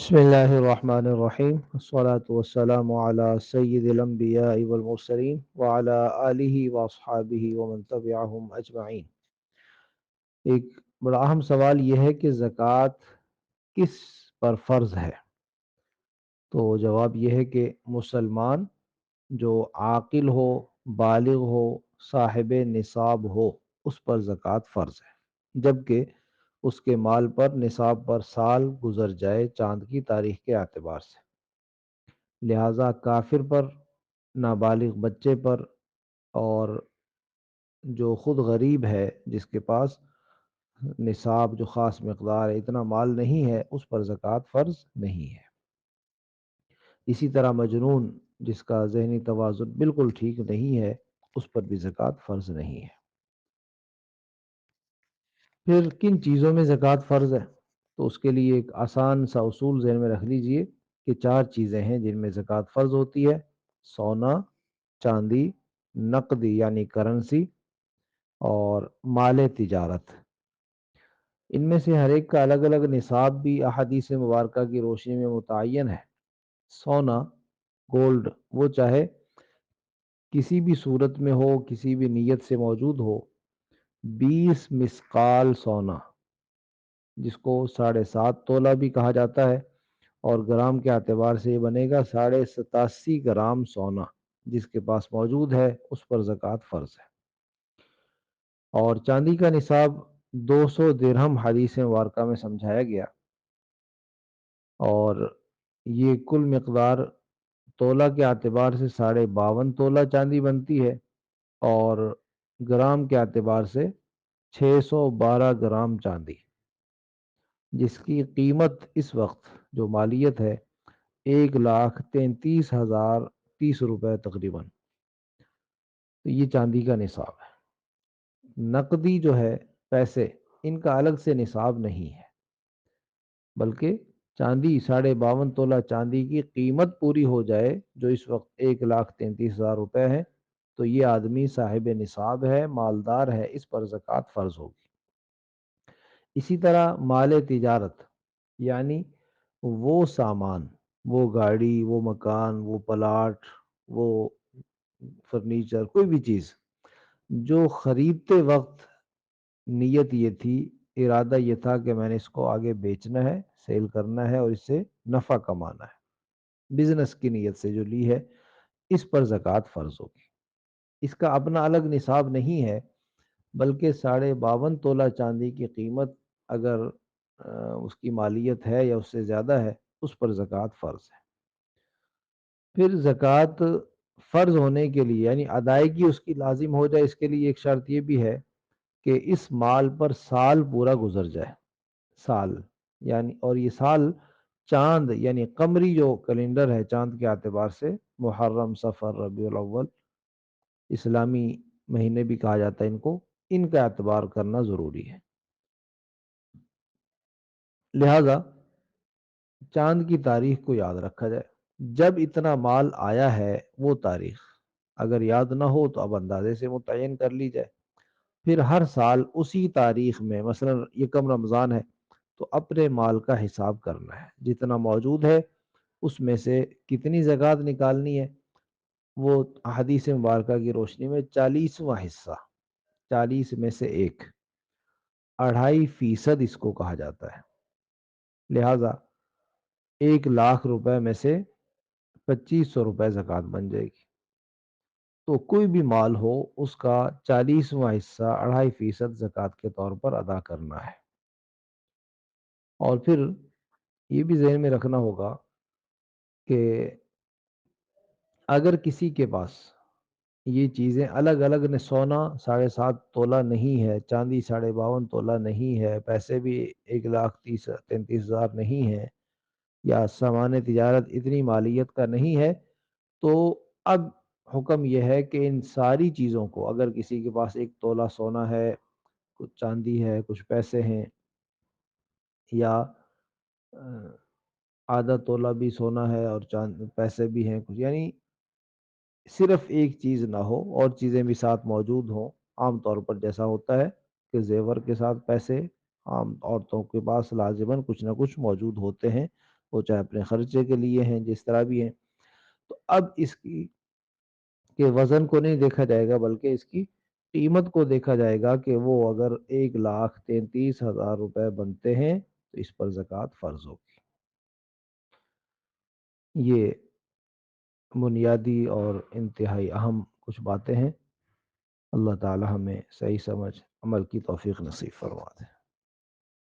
بسم اللہ الرحمن الرحیم والصلاة والسلام علی سید الانبیاء والمرسلین وعلی آلہ واصحابہ ومن تبعہم اجمعین۔ ایک بڑا اہم سوال یہ ہے کہ زکوٰۃ کس پر فرض ہے؟ تو جواب یہ ہے کہ مسلمان جو عاقل ہو، بالغ ہو، صاحب نصاب ہو، اس پر زکوٰۃ فرض ہے، جبکہ اس کے مال پر نصاب پر سال گزر جائے چاند کی تاریخ کے اعتبار سے۔ لہذا کافر پر، نابالغ بچے پر، اور جو خود غریب ہے جس کے پاس نصاب جو خاص مقدار ہے، اتنا مال نہیں ہے، اس پر زکوٰۃ فرض نہیں ہے۔ اسی طرح مجنون جس کا ذہنی توازن بالکل ٹھیک نہیں ہے، اس پر بھی زکوٰۃ فرض نہیں ہے۔ پھر کن چیزوں میں زکوٰۃ فرض ہے؟ تو اس کے لیے ایک آسان سا اصول ذہن میں رکھ لیجئے کہ 4 چیزیں ہیں جن میں زکوٰۃ فرض ہوتی ہے: سونا، چاندی، نقدی یعنی کرنسی، اور مال تجارت۔ ان میں سے ہر ایک کا الگ الگ نصاب بھی احادیث مبارکہ کی روشنی میں متعین ہے۔ سونا، گولڈ، وہ چاہے کسی بھی صورت میں ہو، کسی بھی نیت سے موجود ہو، 20 مثقال سونا، جس کو 7.5 تولہ بھی کہا جاتا ہے، اور گرام کے اعتبار سے یہ بنے گا 87.5 گرام سونا جس کے پاس موجود ہے، اس پر زکوٰۃ فرض ہے۔ اور چاندی کا نصاب 200 درہم حدیث مبارکہ میں سمجھایا گیا، اور یہ کل مقدار تولہ کے اعتبار سے 52.5 تولہ چاندی بنتی ہے، اور گرام کے اعتبار سے 612 گرام چاندی، جس کی قیمت اس وقت جو مالیت ہے 1,33,030 روپے تقریباً۔ تو یہ چاندی کا نصاب ہے۔ نقدی جو ہے پیسے، ان کا الگ سے نصاب نہیں ہے، بلکہ چاندی 52.5 تولہ چاندی کی قیمت پوری ہو جائے جو اس وقت 1,33,000 روپے ہے، تو یہ آدمی صاحب نصاب ہے، مالدار ہے، اس پر زکوٰۃ فرض ہوگی۔ اسی طرح مال تجارت، یعنی وہ سامان، وہ گاڑی، وہ مکان، وہ پلاٹ، وہ فرنیچر، کوئی بھی چیز جو خریدتے وقت نیت یہ تھی، ارادہ یہ تھا کہ میں نے اس کو آگے بیچنا ہے، سیل کرنا ہے اور اس سے نفع کمانا ہے، بزنس کی نیت سے جو لی ہے، اس پر زکوٰۃ فرض ہوگی۔ اس کا اپنا الگ نصاب نہیں ہے، بلکہ 52.5 تولہ چاندی کی قیمت اگر اس کی مالیت ہے یا اس سے زیادہ ہے، اس پر زکوٰۃ فرض ہے۔ پھر زکوٰۃ فرض ہونے کے لیے، یعنی ادائیگی اس کی لازم ہو جائے، اس کے لیے ایک شرط یہ بھی ہے کہ اس مال پر سال پورا گزر جائے، سال، یعنی، اور یہ سال چاند یعنی قمری جو کیلنڈر ہے چاند کے اعتبار سے، محرم، صفر، ربیع الاول، اسلامی مہینے بھی کہا جاتا ہے ان کو، ان کا اعتبار کرنا ضروری ہے۔ لہذا چاند کی تاریخ کو یاد رکھا جائے، جب اتنا مال آیا ہے وہ تاریخ اگر یاد نہ ہو تو اب اندازے سے متعین کر لی جائے، پھر ہر سال اسی تاریخ میں، مثلا یکم رمضان ہے تو اپنے مال کا حساب کرنا ہے، جتنا موجود ہے اس میں سے کتنی زکوٰۃ نکالنی ہے، وہ حدیث مبارکہ کی روشنی میں 40واں حصہ، 40 میں سے ایک، 2.5% اس کو کہا جاتا ہے۔ لہذا 1,00,000 روپے میں سے 2,500 روپے زکوٰۃ بن جائے گی۔ تو کوئی بھی مال ہو، اس کا 40واں حصہ، 2.5% زکوٰۃ کے طور پر ادا کرنا ہے۔ اور پھر یہ بھی ذہن میں رکھنا ہوگا کہ اگر کسی کے پاس یہ چیزیں الگ الگ نے، سونا 7.5 تولہ نہیں ہے، چاندی 52.5 تولہ نہیں ہے، پیسے بھی 1,33,000 نہیں ہے، یا سامان تجارت اتنی مالیت کا نہیں ہے، تو اب حکم یہ ہے کہ ان ساری چیزوں کو، اگر کسی کے پاس 1 تولہ سونا ہے، کچھ چاندی ہے، کچھ پیسے ہیں، یا آدھا تولہ بھی سونا ہے اور پیسے بھی ہیں کچھ، یعنی صرف ایک چیز نہ ہو اور چیزیں بھی ساتھ موجود ہوں۔ عام طور پر جیسا ہوتا ہے کہ زیور کے ساتھ پیسے عام عورتوں کے پاس لازماً کچھ نہ کچھ موجود ہوتے ہیں، وہ چاہے اپنے خرچے کے لیے ہیں، جس طرح بھی ہیں. تو اب اس کی کے وزن کو نہیں دیکھا جائے گا، بلکہ اس کی قیمت کو دیکھا جائے گا کہ وہ اگر 1,33,000 روپے بنتے ہیں تو اس پر زکوٰۃ فرض ہوگی. یہ بنیادی اور انتہائی اہم کچھ باتیں ہیں. اللہ تعالی ہمیں صحیح سمجھ عمل کی توفیق نصیب فرما دے.